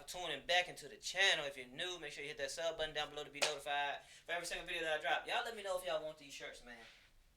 tuning back into the channel. If you're new, make sure you hit that sub button down below to be notified for every single video that I drop. Y'all let me know if y'all want these shirts, man.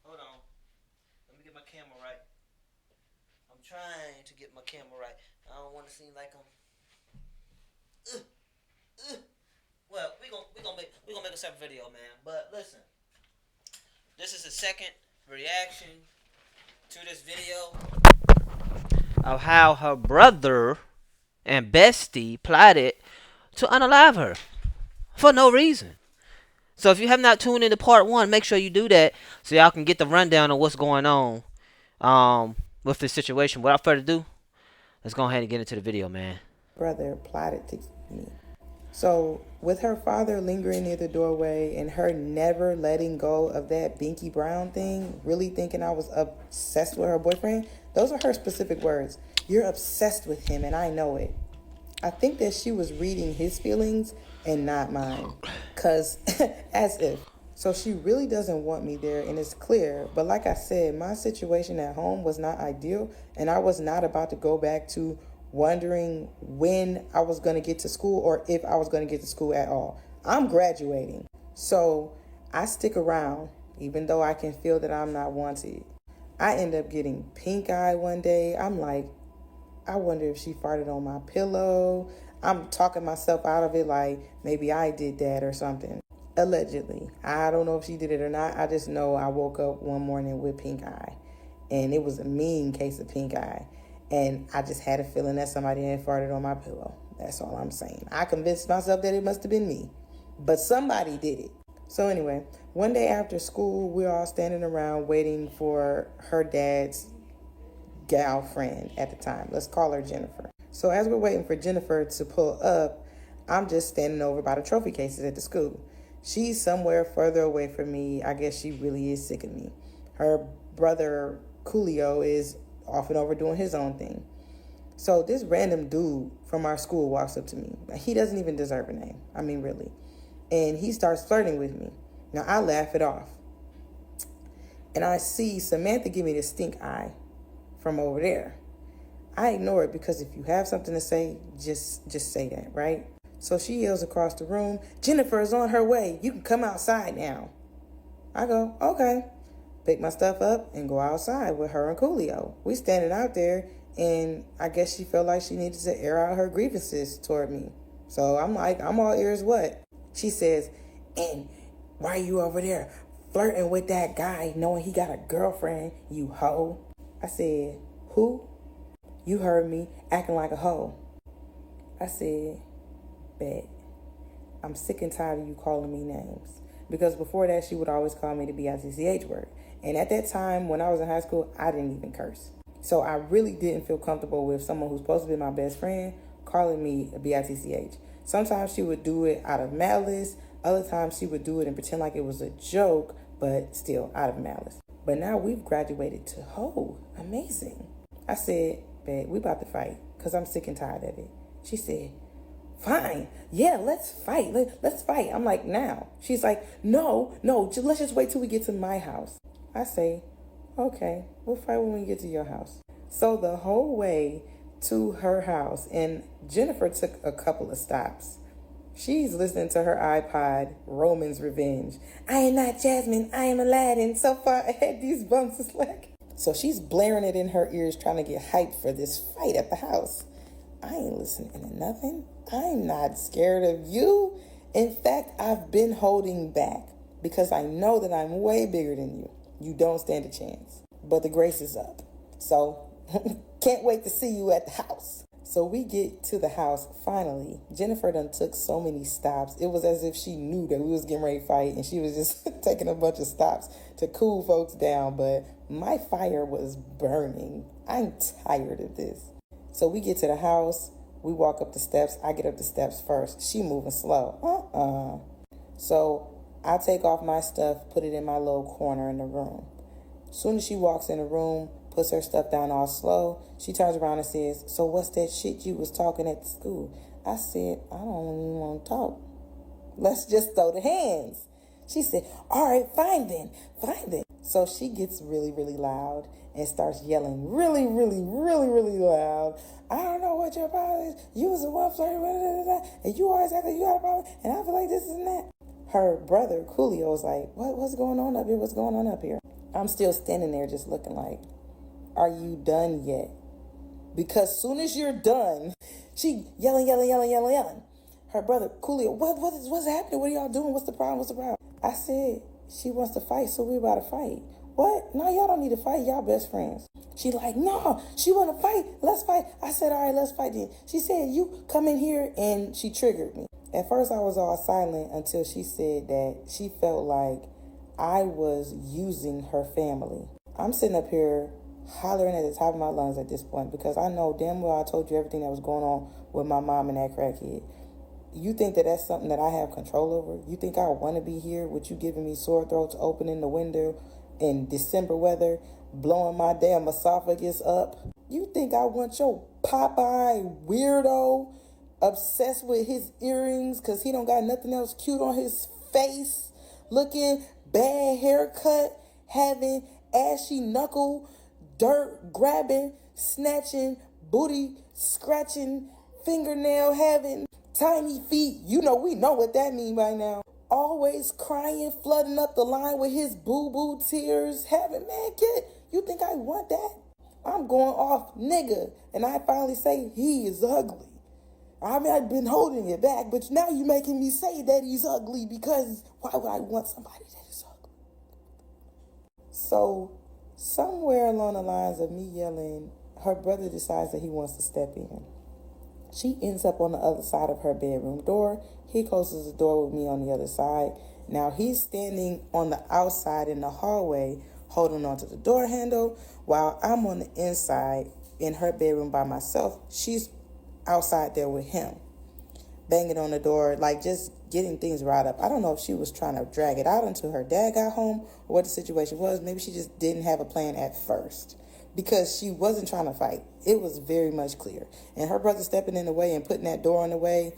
Hold on. Let me get my camera right. I'm trying to get my camera right. I don't want to seem like I'm... Well, we gonna make a separate video, man. But listen, this is the second reaction to this video of how her brother and Bestie plotted to unalive her for no reason. So if you have not tuned into part one, make sure you do that so y'all can get the rundown of what's going on with this situation. Without further ado, let's go ahead and get into the video, man. Brother plotted to me. So, with her father lingering near the doorway and her never letting go of that Binky Brown thing, really thinking I was obsessed with her boyfriend, those are her specific words. You're obsessed with him and I know it. I think that she was reading his feelings and not mine. Because, as if. So she really doesn't want me there and it's clear. But like I said, my situation at home was not ideal and I was not about to go back to wondering when I was going to get to school or if I was going to get to school at all. I'm graduating. So I stick around even though I can feel that I'm not wanted. I end up getting pink eye one day. I'm like, I wonder if she farted on my pillow. I'm talking myself out of it like maybe I did that or something. Allegedly. I don't know if she did it or not. I just know I woke up one morning with pink eye. And it was a mean case of pink eye. And I just had a feeling that somebody had farted on my pillow. That's all I'm saying. I convinced myself that it must have been me. But somebody did it. So anyway, one day after school, we're all standing around waiting for her dad's gal friend at the time. Let's call her Jennifer. So as we're waiting for Jennifer to pull up, I'm just standing over by the trophy cases at the school. She's somewhere further away from me. I guess she really is sick of me. Her brother, Coolio, is off and over doing his own thing. So this random dude from our school walks up to me. He doesn't even deserve a name. I mean, really. And he starts flirting with me. Now, I laugh it off. And I see Samantha give me the stink eye from over there. I ignore it because if you have something to say, just say that, right? So she yells across the room, Jennifer is on her way. You can come outside now. I go, okay. Pick my stuff up and go outside with her and Coolio. We standing out there, and I guess she felt like she needed to air out her grievances toward me. So I'm like, I'm all ears what? She says, and why are you over there flirting with that guy knowing he got a girlfriend, you hoe? I said, who? You heard me, acting like a hoe. I said, bet. I'm sick and tired of you calling me names. Because before that, she would always call me the B-I-T-C-H word. And at that time, when I was in high school, I didn't even curse. So I really didn't feel comfortable with someone who's supposed to be my best friend calling me a B-I-T-C-H. Sometimes she would do it out of malice. Other times she would do it and pretend like it was a joke, but still out of malice. But now we've graduated to ho. Amazing. I said, bet, we about to fight because I'm sick and tired of it. She said, fine. Yeah, let's fight. Let's fight. I'm like, now. She's like, no, let's just wait till we get to my house. I say, okay, we'll fight when we get to your house. So the whole way to her house, and Jennifer took a couple of stops. She's listening to her iPod, Roman's Revenge. I am not Jasmine, I am Aladdin. So far ahead, these bumps is like. So she's blaring it in her ears, trying to get hyped for this fight at the house. I ain't listening to nothing. I'm not scared of you. In fact, I've been holding back because I know that I'm way bigger than you. You don't stand a chance. But the grace is up. So, can't wait to see you at the house. So we get to the house finally. Jennifer done took so many stops. It was as if she knew that we was getting ready to fight and she was just taking a bunch of stops to cool folks down. But my fire was burning. I'm tired of this. So we get to the house. We walk up the steps. I get up the steps first. She moving slow. So I take off my stuff, put it in my little corner in the room. Soon as she walks in the room, puts her stuff down all slow, she turns around and says, so what's that shit you was talking at the school? I said, I don't even want to talk. Let's just throw the hands. She said, all right, fine then. So she gets really, really loud and starts yelling really, really, really, really loud. I don't know what your problem is. You was the one flirting with, and you always act like you got a problem. And I feel like this and that. Her brother, Coolio, was like, what's going on up here? What's going on up here? I'm still standing there just looking like, are you done yet? Because soon as you're done, she yelling. Her brother, Coolio, what's happening? What are y'all doing? What's the problem? I said, she wants to fight, so we about to fight. What? No, y'all don't need to fight. Y'all best friends. She like, no, she want to fight. Let's fight. I said, all right, let's fight then. She said, you come in here, and she triggered me. At first, I was all silent until she said that she felt like I was using her family. I'm sitting up here hollering at the top of my lungs at this point because I know damn well I told you everything that was going on with my mom and that crackhead. You think that that's something that I have control over? You think I want to be here with you giving me sore throats, opening the window in December weather, blowing my damn esophagus up? You think I want your Popeye weirdo obsessed with his earrings because he don't got nothing else cute on his face, looking bad haircut, having ashy knuckle, dirt grabbing, snatching, booty scratching, fingernail having, tiny feet? You know, we know what that mean by now. Always crying, flooding up the line with his boo-boo tears, having, man, kid, you think I want that? I'm going off nigga, and I finally say he is ugly. I mean, I've been holding it back, but now you're making me say that he's ugly because why would I want somebody that is ugly? So, somewhere along the lines of me yelling, her brother decides that he wants to step in. She ends up on the other side of her bedroom door. He closes the door with me on the other side. Now he's standing on the outside in the hallway, holding onto the door handle, while I'm on the inside in her bedroom by myself. She's outside there with him, banging on the door, like just getting things right up. I don't know if she was trying to drag it out until her dad got home or what the situation was. Maybe she just didn't have a plan at first because she wasn't trying to fight. It was very much clear. And her brother stepping in the way and putting that door in the way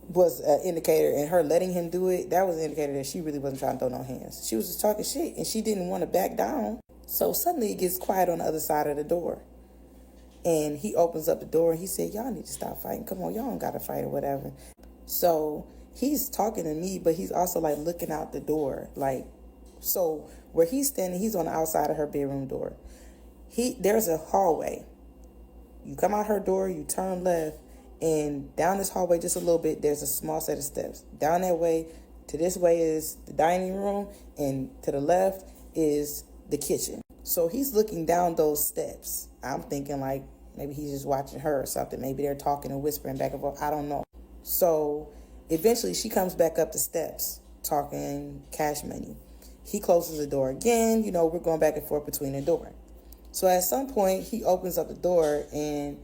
was an indicator, and her letting him do it, that was an indicator that she really wasn't trying to throw no hands. She was just talking shit, and she didn't want to back down. So suddenly it gets quiet on the other side of the door. And he opens up the door and he said, y'all need to stop fighting. Come on, y'all don't got to fight or whatever. So he's talking to me, but he's also like looking out the door. Like, so where he's standing, he's on the outside of her bedroom door. There's a hallway. You come out her door, you turn left, and down this hallway just a little bit, there's a small set of steps. Down that way, to this way is the dining room, and to the left is the kitchen. So he's looking down those steps. I'm thinking like maybe he's just watching her or something. Maybe they're talking and whispering back and forth. I don't know. So eventually she comes back up the steps talking cash money. He closes the door again. You know, we're going back and forth between the door. So at some point he opens up the door and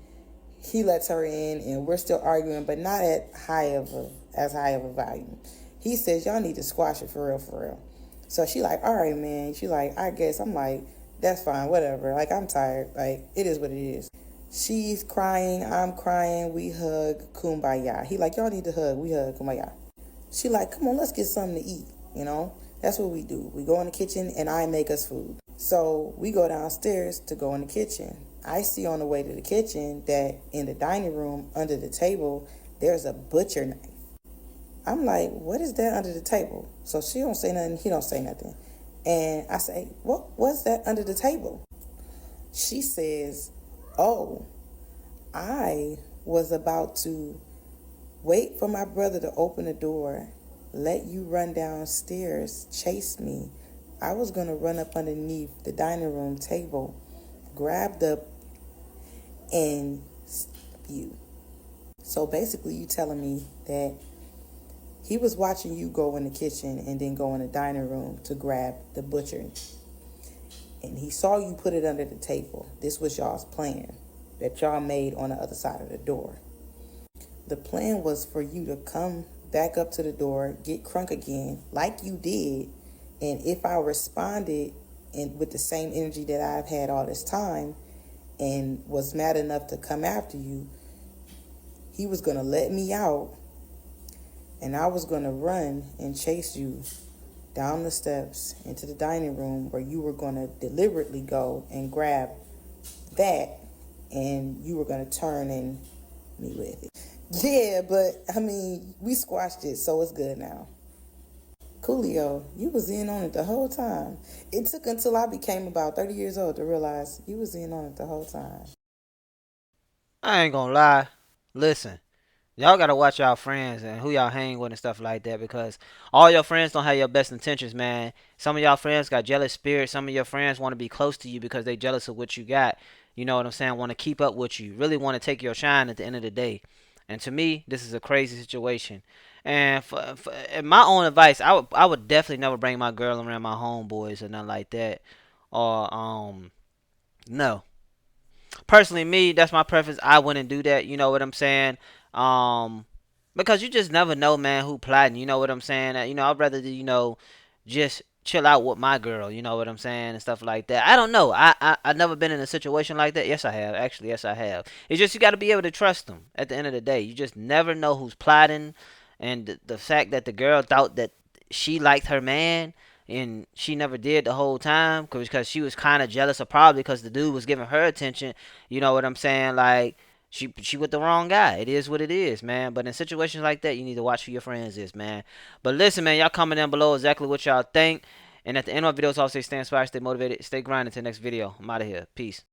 he lets her in, and we're still arguing, but not at as high of a volume. He says, y'all need to squash it for real. So she like, all right, man. She like, I guess. I'm like, that's fine, whatever. Like, I'm tired. Like, it is what it is. She's crying, I'm crying, we hug, kumbaya. He like, y'all need to hug, we hug, kumbaya. She like, come on, let's get something to eat, you know? That's what we do. We go in the kitchen and I make us food. So we go downstairs to go in the kitchen. I see on the way to the kitchen that in the dining room under the table, there's a butcher knife. I'm like, what is that under the table? So she don't say nothing, he don't say nothing. And I say, what's that under the table? She says, oh, I was about to wait for my brother to open the door, let you run downstairs, chase me. I was going to run up underneath the dining room table, grab the and you. So basically you telling me that he was watching you go in the kitchen and then go in the dining room to grab the butcher. And he saw you put it under the table. This was y'all's plan that y'all made on the other side of the door. The plan was for you to come back up to the door, get crunk again, like you did. And if I responded with the same energy that I've had all this time and was mad enough to come after you, he was going to let me out and I was going to run and chase you down the steps into the dining room where you were going to deliberately go and grab that and you were going to turn and me with it. Yeah, but I mean, we squashed it, so it's good now. Coolio, you was in on it the whole time. It took until I became about 30 years old to realize you was in on it the whole time. I ain't gonna lie. Listen, y'all gotta watch y'all friends and who y'all hang with and stuff like that because all your friends don't have your best intentions, man. Some of y'all friends got jealous spirits. Some of your friends want to be close to you because they jealous of what you got. You know what I'm saying? Want to keep up with you. Really want to take your shine at the end of the day. And to me, this is a crazy situation. And for in my own advice, I would definitely never bring my girl around my homeboys or nothing like that. Or no, personally me, that's my preference. I wouldn't do that. You know what I'm saying? Um, because you just never know, man, who plotting. You know what I'm saying? I'd rather just chill out with my girl. You know what I'm saying and stuff like that. I don't know. I've never been in a situation like that. Yes, I have. Actually, yes, I have. It's just you got to be able to trust them. At the end of the day, you just never know who's plotting, and the fact that the girl thought that she liked her man and she never did the whole time because she was kind of jealous or probably because the dude was giving her attention. You know what I'm saying? Like she with the wrong guy. It is what it is, man. But in situations like that, you need to watch who your friends is, man. But listen, man, y'all comment down below exactly what y'all think. And at the end of my videos, I'll say stay inspired, stay motivated, stay grinding. Till the next video. I'm out of here. Peace.